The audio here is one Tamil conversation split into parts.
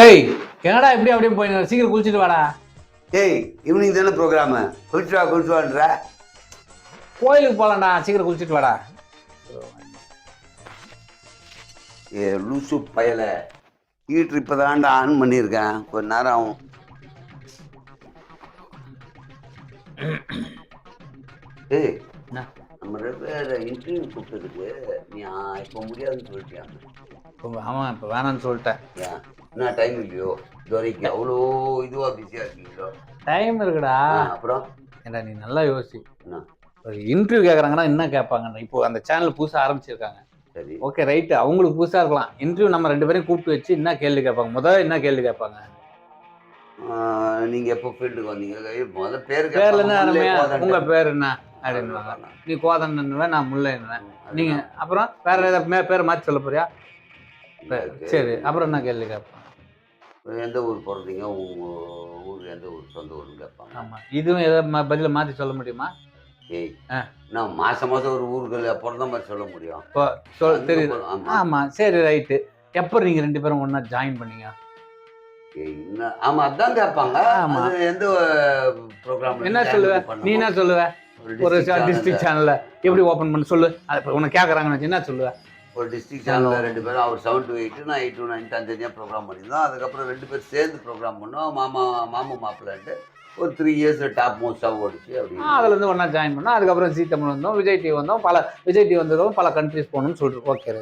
ஏய் என்னடா இப்படி அப்படியே போய் சீக்கிரம் குளிச்சுட்டு வாடா. ஏய் ஈவினிங் தானே ப்ரோக்ராமு, குளிச்சுவான்ற. கோயிலுக்கு போகலாம்டா, சீக்கிரம் குளிச்சுட்டு வாடா. ஏ லூசு பயலை, ஹீட்ரு இப்போ தான்டா ஆன் பண்ணியிருக்கேன், கொஞ்ச நேரம் ஆகும். ஏய் நம்ம ரெண்டு இன்டர்வியூ கூப்பிட்டதுக்கு நீ இப்போ முடியாதுன்னு சொல்லிட்டியா? ஆமாம், இப்போ வேணான்னு சொல்லிட்டேன். ஏன் என்ன டைம் இல்லையோ? இது வரைக்கும் அவ்வளோ இதுவாக பிஸியாக இருக்கீங்களோ? டைம் இருக்குடா. அப்புறம் ஏண்டா நீ நல்லா யோசி. என்ன ஒரு இன்டர்வியூ கேட்குறாங்கன்னா என்ன கேட்பாங்க? இப்போ அந்த சேனல் புதுசாக ஆரம்பிச்சிருக்காங்க. சரி ஓகே ரைட்டு, அவங்களுக்கு புதுசாக இருக்கலாம். இன்டர்வியூ நம்ம ரெண்டு பேரையும் கூப்பிட்டு வச்சு என்ன கேள்வி கேட்பாங்க? முதல்ல என்ன கேள்வி கேட்பாங்க? நீங்கள் எப்போ ஃபீல்டுக்கு வந்தீங்க? முதல்ல பேர்ல என்ன அருமையா, உங்கள் பேர் என்ன அப்படின்வாங்க. நீ கோதன்னுவேன், நான் முல்லைன்னுவேன். நீங்கள் அப்புறம் வேற ஏதாவது பேரை மாற்றி சொல்ல போறியா? சரி, அப்புறம் என்ன கேள்வி கேட்பாங்க? எந்த ஊர் போகிறீங்க, உங்கள் ஊர் எந்த ஊர், சொந்த ஊர்னு கேட்பாங்க. ஆமாம், இதுவும் எதாவது பதிலை மாற்றி சொல்ல முடியுமா? ஏய் நான் மாதம் ஒரு ஊர்கள் பிறந்த மாதிரி சொல்ல முடியும். இப்போ தெரியுது. ஆமாம் சரி ரைட்டு. எப்போ நீங்கள் ரெண்டு பேரும் ஒன்றா ஜாயின் பண்ணீங்க? ஆமாம் அதான் கேட்பாங்க. ஆமாம், எந்த ப்ரோக்ராம் என்ன சொல்லுவ நீ? என்ன சொல்லுவ? ஒரு டிஸ்ட்ரிக்ட் சேனலில் எப்படி ஓப்பன் பண்ண சொல்லு. அது இப்போ உன்னை கேட்குறாங்கன்னு என்ன சொல்லுவ? ஒரு டிஸ்ட்ரிக்ட் சேனலில் ரெண்டு பேரும், அவர் 7 to 8 நான் 8 to 9 தனித்தனியாக ப்ரோக்ராம் பண்ணியிருந்தோம். அதுக்கப்புறம் ரெண்டு பேர் சேர்ந்து ப்ரோக்ராம் பண்ணோம். மாமா மாப்பிள்ளைன்ட்டு ஒரு 3 years டாப் மோஸ்டாக ஓடிச்சு. அப்படி அதுலேருந்து ஒன்றா ஜாயின் பண்ணோம். அதுக்கப்புறம் ஜீ தமிழ் வந்தோம், விஜய் டிவி வந்தோம். விஜய் டிவி வந்ததும் பல கண்ட்ரிஸ் போகணும்னு சொல்லிட்டு. ஓகே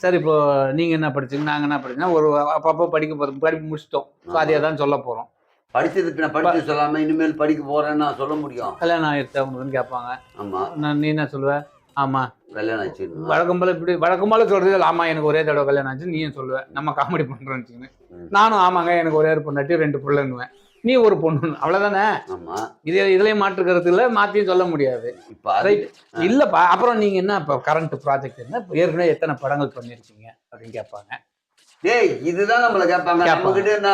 சரி, இப்போ நீங்கள் என்ன படிச்சிங்க, நாங்கள் என்ன படிச்சோன்னா ஒரு அப்பப்போ படிப்பு முடிச்சிட்டோம். ஸோ அதே தான் சொல்ல போகிறோம். படிச்சதுக்கு நான் படிச்சு சொல்லாமல் இனிமேல் படிக்க போகிறேன்னு நான் சொல்ல முடியும்? கல்யாணம் ஆயிடுச்சு அவங்களுக்குன்னு கேட்பாங்க. ஆமாம், நீ என்ன சொல்லுவேன்? ஆமாம் கல்யாணம் ஆச்சு. வழக்கம் போல சொல்றது. ஆமாம் எனக்கு ஒரே தடவை கல்யாணம் ஆச்சு நீயும் சொல்லுவேன். நம்ம காமெடி பண்ணுறோன்னு வச்சுக்கோங்க. நானும் ஆமாங்க எனக்கு ஒரே ஒரு பொண்ணாட்டி 2 பிள்ளைன்னுவேன். நீ ஒரு பொண்ணு, அவ்வளவுதானே. இதுலயும் மாற்றுக்கிறது இல்லை, மாத்தியும் சொல்ல முடியாது. இல்லப்பா அப்புறம் நீங்க என்ன இப்போ கரண்ட் ப்ராஜெக்ட் என்ன, ஏற்கனவே எத்தனை படங்கள் பண்ணிருக்கீங்க அப்படின்னு கேட்பாங்க. ஏய் இதுதான் நம்மள கேட்பாங்க. நம்ம கிட்ட என்ன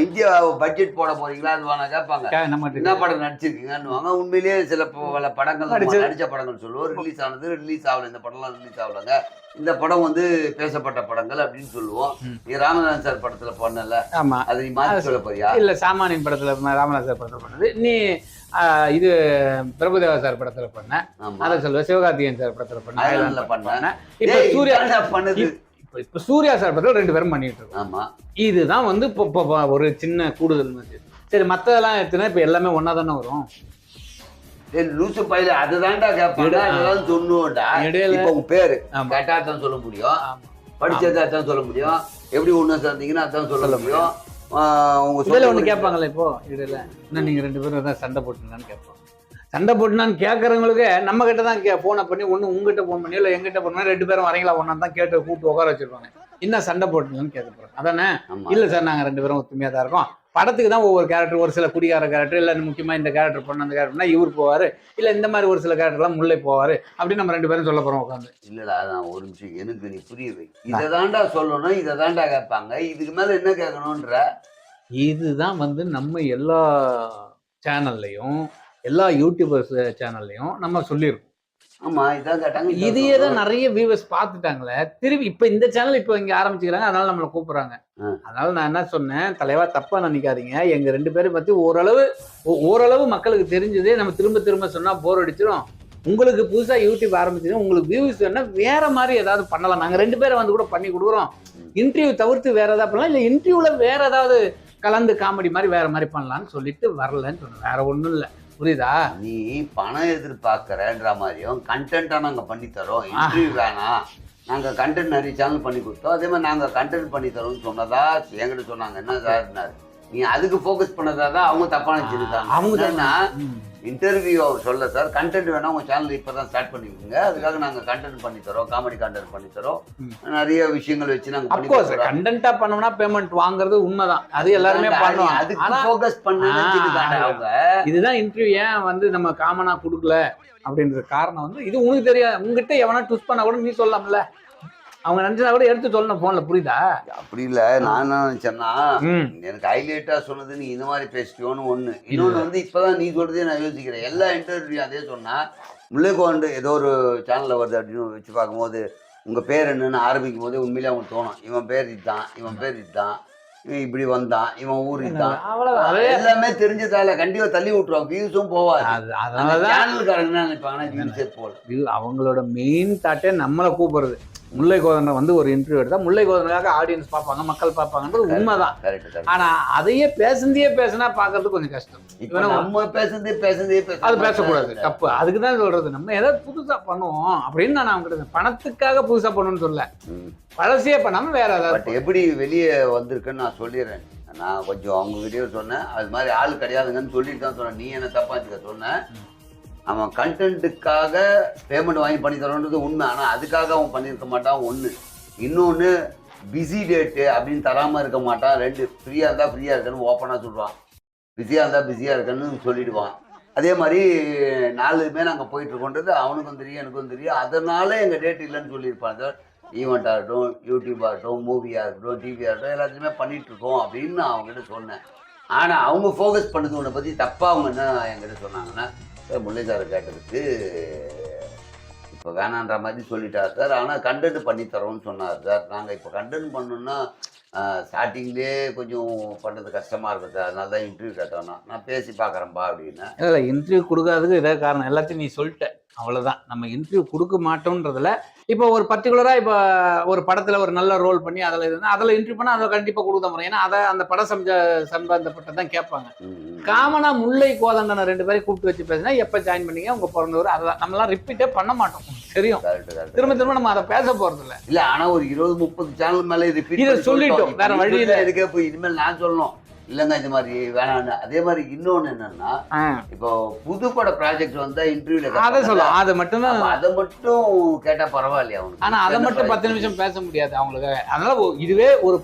இந்தியா பட்ஜெட் போட போறீங்களா அதுவான கேட்பாங்க. நம்ம என்ன படம் நடிச்சிருக்கீங்கன்னு. உண்மையிலேயே சில பல படங்கள் நடிச்ச படங்கள் சொல்லுவோம். ரிலீஸ் ஆனது, ரிலீஸ் ஆகல, இந்த படம்லாம் ரிலீஸ் ஆகலங்க, இந்த படம் வந்து பேசப்பட்ட படங்கள் அப்படின்னு சொல்லுவோம். நீ ராமநாதன் சார் படத்துல பண்ணல, ஆமா அது நீ மாத்தி சொல்ல போறியா? இல்ல சாமானியன் படத்துல ராமநாதன் சார் படத்துல பண்ணது நீ. இது பிரபுதேவா சார் படத்துல பண்ண, அதை சொல்லுவ. சிவகார்த்திகேயன் சார் படத்துல பண்ண. இப்ப சூர்யா பண்ணது, இப்ப சூர்யா சார் படத்துல 2 பேரும் பண்ணிட்டு இருக்கோம். ஆமா, இதுதான் வந்து இப்போ ஒரு சின்ன கூடுதல். சரி மத்ததெல்லாம் எடுத்துனா இப்ப எல்லாமே ஒன்னா தானே வரும். லூசு பையில அதுதான்டா கேட்பாங்க. அதெல்லாம் சொன்னுடா. இப்ப உங்க பேரு கேட்டா தான் சொல்ல முடியும், படிச்சதா தான் சொல்ல முடியும், எப்படி ஒண்ணு சேர்ந்தீங்கன்னா அதான் சொல்ல முடியும். உங்க சொல்ல ஒண்ணு கேட்பாங்கல்ல இப்போ இடையில, என்ன நீங்க 2 பேரும் ஏதாவது சண்டை போட்டுங்கன்னு கேட்பாங்க. சண்டை போட்டுனான்னு கேட்கறவங்களுக்கு நம்ம கிட்ட தான் போனை பண்ணி, ஒண்ணு உங்ககிட்ட போன் பண்ணி இல்லை எங்கிட்ட போன் பண்ணி 2 பேரும் வரீங்களா ஒன்னா தான் கேட்டு கூப்பிட்டு உட்கார வச்சிருப்பாங்க. என்ன சண்டை போட்டுங்கன்னு கேட்க போறோம் அதானே? இல்ல சார் நாங்க 2 பேரும் ஒத்துமையா தான் இருக்கோம். படத்துக்கு தான் ஒவ்வொரு கேரக்டர், ஒரு சில குடிகார கேரக்டர், இல்லை முக்கியமா இந்த கேரக்டர் பண்ண அந்த கேரக்டர்னா இவர் போவாரு, இல்லை இந்த மாதிரி ஒரு சில கேரக்டர்லாம் முல்லை போவாரு அப்படின்னு நம்ம 2 பேரும் சொல்ல போறோம் உட்காந்து. இல்லடா அதான் ஒரு நிமிஷம், எனக்கு நீ புரியுது. இதை தாண்டா சொல்லணும், இதை தாண்டா கேட்பாங்க, இதுக்கு மேல என்ன கேட்கணும்ன்ற. இதுதான் வந்து நம்ம எல்லா சேனல்லையும், எல்லா யூடியூபர்ஸ் சேனல்லையும் நம்ம சொல்லியிருக்கோம். ஆமா இதான் கேட்டாங்க. இதையே தான் நிறைய வியூவர்ஸ் பார்த்துட்டாங்களே. திரும்பி இப்ப இந்த சேனல் இப்போ இங்க ஆரம்பிச்சுக்கிறாங்க, அதனால நம்மளை கூப்பிடுறாங்க. அதனால நான் என்ன சொன்னேன், தலைவா தப்பா நினைக்காதீங்க, எங்க 2 பேரும் பத்தி ஓரளவு மக்களுக்கு தெரிஞ்சதே நம்ம திரும்ப திரும்ப சொன்னா போர் அடிச்சிடும். உங்களுக்கு புதுசா யூடியூப் ஆரம்பிச்சு உங்களுக்கு வியூஸ் வேணா வேற மாதிரி ஏதாவது பண்ணலாம், நாங்க 2 பேரை வந்து கூட பண்ணி கொடுக்குறோம். இன்டர்வியூ தவிர்த்து வேற ஏதாவது பண்ணலாம், இல்லை இன்டர்வியூல வேற ஏதாவது கலந்து காமெடி மாதிரி வேற மாதிரி பண்ணலாம்னு சொல்லிட்டு வரலன்னு சொன்னேன். வேற ஒண்ணும் இல்லை, புரியுதா? நீ பணம் எதிர்பார்க்கறன்ற மாதிரியும் கண்டென்ட்டா நாங்க பண்ணி தரோம், இன்டர்வியூ வேணாம், நாங்க கண்டென்ட் நிறைய சேனல் பண்ணி கொடுத்தோம், அதே மாதிரி நாங்க கண்டென்ட் பண்ணி தரோம்னு சொன்னதா என்கிட்ட சொன்னாங்க. என்ன சார் நீ அதுக்கு ஃபோக்கஸ் பண்ணதா தான் அவங்க தப்பா நினைச்சிருக்காங்க. அவங்க இன்டர்வியூ அவர் சொல்ல சார், கண்டென்ட் வேணா உங்க சேனல் இப்பதான் ஸ்டார்ட் பண்ணிக்கோங்க, அதுக்காக நாங்க கண்டென்ட் பண்ணி தரோம், காமெடி கண்டென்ட் பண்ணி தரோம், நிறைய விஷயங்கள் வச்சு நாங்க பண்ணி தரோம். கண்டென்ட்டா பண்ணோம்னா பேமெண்ட் வாங்குறது உண்மைதான், அது எல்லாருமே பண்ணுவாங்க. அதுக்கு ஃபோக்கஸ் பண்ணாங்க அவங்க. இதுதான் இன்டர்வியூ ஏன் வந்து நம்ம காமனா கொடுக்கல அப்படின்ற காரணம் வந்து இது. உனக்கு தெரியாது, உங்ககிட்ட எவனா ட்விஸ்ட் பண்ணா கூட நீ சொல்லலாம்ல, அவங்க நினைச்சா கூட எடுத்து சொல்லணும் போன்ல, புரியுதா? அப்படி இல்ல, நான் என்ன நினைச்சேன்னா எனக்கு ஹைலைட்டா சொன்னது நீ இந்த மாதிரி பேசிட்டியோன்னு ஒண்ணு. இன்னொன்னு வந்து இப்பதான் நீ சொல்றதே நான் யோசிக்கிறேன். எல்லா இன்டர்வியூ அதே சொன்னா முல்லைக்கோண்டு ஏதோ ஒரு சேனல்ல வருது அப்படின்னு வச்சு பார்க்கும்போது உங்க பேர் என்னன்னு ஆரம்பிக்கும் போதே உண்மையிலே அவங்களுக்கு தோணும், இவன் பேர் இதுதான், இவன் பேர் இதுதான், இவன் இப்படி வந்தான், இவன் ஊறிட்டான், அவ்வளவுதான். எல்லாமே தெரிஞ்சதால கண்டிப்பா தள்ளி விட்டுருவாங்க, வியூஸும் போவாது. அதனாலதான் சேனல்காரங்க என்ன நினைப்பாங்கன்னா வியூஸே போல. அவங்களோட மெயின் தாட்டே நம்மளை கூப்பிடுறது. முல்லை கோதண்டை வந்து ஒரு இன்டர்வியூ எடுத்தா முல்லை கோதண்டுக்காக ஆடியன்ஸ் பார்ப்பாங்க, மக்கள் பார்ப்பாங்கன்றது உண்மைதான். ஆனா அதையே பேசினா பாக்குறது கொஞ்சம் கஷ்டம். இப்ப நம்ம பேசுனதே அது பேசக்கூடாது, தப்பு. அதுக்குதான் சொல்றது, நம்ம ஏதாவது புதுசா பண்ணுவோம் அப்படின்னு நான் அவங்க பணத்துக்காக புதுசா பண்ணணும்னு சொல்ல, பழசையே பண்ணாம வேற ஏதாவது. எப்படி வெளியே வந்திருக்குன்னு நான் சொல்லிடுறேன். நான் கொஞ்சம் அவங்க வீடியோ சொன்னேன், அது மாதிரி ஆள் கிடையாதுங்கன்னு சொல்லிட்டு தான் சொன்னேன். நீ என்ன தப்பாச்சுக்க சொன்னேன். அவன் கண்டென்ட்டுக்காக பேமெண்ட் வாங்கி பண்ணி தரோன்றது உண்மை. ஆனால் அதுக்காக அவன் பண்ணியிருக்க மாட்டான் ஒன்று. இன்னொன்று பிஸி டேட்டு அப்படின்னு தராமல் இருக்க மாட்டான். ரெண்டு, ஃப்ரீயாக இருந்தால் ஃப்ரீயாக இருக்குன்னு ஓப்பனாக சொல்லுவான், பிஸியாக இருந்தால் பிஸியாக இருக்குன்னு சொல்லிவிடுவான். அதே மாதிரி 4 பேர் நாங்கள் போயிட்டுருக்கோன்றது அவனுக்கும் தெரியும், எனக்கும் தெரியும். அதனால எங்கள் டேட் இல்லைன்னு சொல்லியிருப்பான். சார் ஈவெண்ட்டாக இருக்கட்டும், யூடியூப்பாக இருக்கட்டும், மூவியாக இருக்கட்டும், டிவியாக இருக்கட்டும், எல்லாத்துலேயுமே பண்ணிகிட்ருக்கோம் அப்படின்னு நான் அவங்ககிட்ட சொன்னேன். ஆனால் அவங்க ஃபோக்கஸ் பண்ணது உன்னை பற்றி தப்பாக அவங்க என்ன என்கிட்ட சொன்னாங்கன்னா, சார் முல்லை சார் கேட்டதுக்கு இப்போ வேணான்ற மாதிரி சொல்லிட்டார் சார், ஆனால் கண்டென்ட் பண்ணித்தரோன்னு சொன்னார் சார். நாங்கள் இப்போ கண்டென்ட் பண்ணணுன்னா ஸ்டார்டிங்லேயே கொஞ்சம் பண்ணுறது கஷ்டமாக இருக்குது சார், அதனால தான் இன்டர்வியூ கேட்டோன்னா நான் பேசி பார்க்குறேன்ப்பா அப்படின்னா. இல்லை, இன்டர்வியூ கொடுக்காததுக்கு இதே காரணம். எல்லாத்தையும் நீ சொல்லிட்ட, அவ்வளோதான். நம்ம இன்டர்வியூ கொடுக்க மாட்டோன்றதுல இப்போ ஒரு பர்டிகுலராக இப்போ ஒரு படத்தில் ஒரு நல்ல ரோல் பண்ணி அதில் இருந்தால் அதில் இன்டர்வியூ பண்ணால் அதை கண்டிப்பாக கொடுக்க முடியும். ஏன்னா அதை அந்த படம் சம்பந்தப்பட்டதான் கேட்பாங்க. காமனாக முல்லை கோதண்டனை 2 பேரையும் கூப்பிட்டு வச்சு பேசினா எப்போ ஜாயின் பண்ணீங்க, உங்கள் பிறந்தவர், அதெல்லாம் நம்மளாம் ரிப்பீட்டே பண்ண மாட்டோம், தெரியும். திரும்ப நம்ம அதை பேச போகிறது இல்லை. ஆனால் ஒரு 20-30 சேனல் மேலே இதை சொல்லிட்டோம், வேற வழியில் இருக்கே. இப்போ இனிமேல் நான் சொல்லணும் இல்லைங்க இது மாதிரி வேணான்னு. அதே மாதிரி இன்னொன்று என்னன்னா, இப்போ புதுப்பட ப்ராஜெக்ட் வந்தா இன்டர்வியூல அதை சொல்லலாம், அதை மட்டும்தான். அதை மட்டும் கேட்டா பரவாயில்லையா அவனுக்கு? ஆனா அதை மட்டும் 10 நிமிஷம் பேச முடியாது அவங்களுக்கு. அதனால இதுவே ஒரு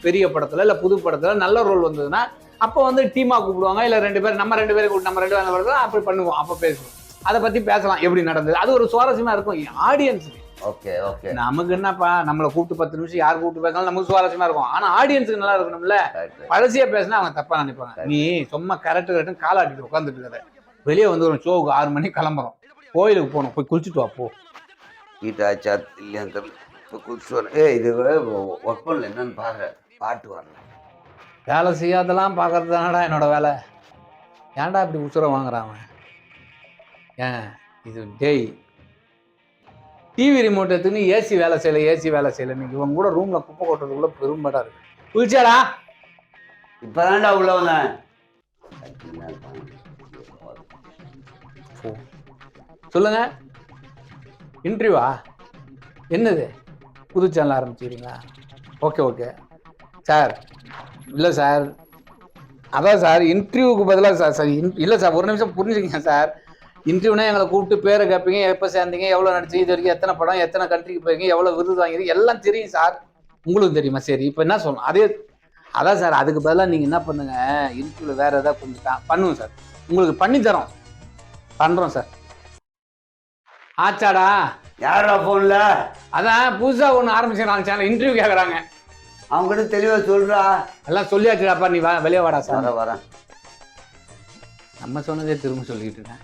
பெரிய படத்துல இல்ல புது படத்துல நல்ல ரோல் வந்ததுன்னா அப்போ வந்து டீமா கூப்பிடுவாங்க, இல்ல 2 பேர், நம்ம 2 பேரும் நம்ம 2 பேரும் அப்படி பண்ணுவோம், அப்ப பேசுவோம், அதை பத்தி பேசலாம், எப்படி நடந்தது. அது ஒரு சுவாரஸ்யமா இருக்கும் ஆடியன்ஸுக்கு. ஓகே ஓகே, நமக்கு என்னப்பா, நம்மளை கூப்பிட்டு 10 நிமிஷம் யார் கூப்பிட்டு பேசினாலும் நமக்கு சுவாரஸ்யமா இருக்கும். ஆனா ஆடியன்ஸுக்கு நல்லா இருக்கணும்ல. பழசியா பேசினா அவங்க தப்பா நினைப்பாங்க. நீ சும்மா கரெக்டு காலாட்டிட்டு உட்காந்துட்டு இருக்காத, வெளியே வந்து ஒரு ஷோவுக்கு 6 மணிக்கு கிளம்புறோம், கோயிலுக்கு போகணும், போய் குளிச்சுட்டு வா போ. ஈட்டாச்சா இல்லையா தம்பி, இப்போ குளிச்சு இது ஒர்க் பண்ணல என்னன்னு பாரு, பாட்டு வரல. வேலை செய்யாதெல்லாம் பார்க்கறது தானடா என்னோட வேலை. ஏன்டா இப்படி உசுரம் வாங்குறான் ஏன் இது? டேய், டிவி ரிமோட் எடுத்துன்னு ஏசி வேலை செய்யலை இவன் கூட ரூம்ல குப்பை கொட்டுறதுக்குள்ள பெரும்படா இருக்கு. குளிச்சாடா? இப்பதான்டா உள்ள வந்தேன். சொல்லுங்க, இன்டர்வியூவா? என்னது புது சேனல் ஆரம்பிச்சுக்கிறீங்களா? Okay sir. இல்லை சார், அதான் சார் இன்டர்வியூக்கு பதிலாக சார் இல்லை சார், ஒரு நிமிஷம் புரிஞ்சுக்கங்க சார். இன்டர்வியூனா எங்களை கூப்பிட்டு பேரை கேட்பீங்க, எப்போ சேர்ந்தீங்க, எவ்வளோ நடிச்சு, இது வரைக்கும் எத்தனை படம், எத்தனை கண்ட்ரிக்கு போயிருக்கீங்க, எவ்வளோ விருது வாங்கிருக்கு, எல்லாம் தெரியும் சார். உங்களுக்கு தெரியுமா? சரி, இப்போ என்ன சொல்லணும்? அதான் சார், அதுக்கு பதிலாக நீங்கள் என்ன பண்ணுங்க, இன்டர்வியூவில் வேறு எதாவது கொஞ்சம் பண்ணுவோம் சார், உங்களுக்கு பண்ணித்தரோம், பண்ணுறோம் சார். ஆச்சாடா? யாரா ஃபோனில்? அதான் புதுசாக ஒன்று ஆரம்பிச்சுக்கிறாங்க சேனல், இன்டர்வியூ கேட்குறாங்க. அவங்ககிட்ட தெளிவாக சொல்கிறா. எல்லாம் சொல்லியாச்சுடாப்பா, நீ வெளியே வாடா சார். வரேன். நம்ம சொன்னதே திரும்ப சொல்லிக்கிட்டு இருக்கேன்.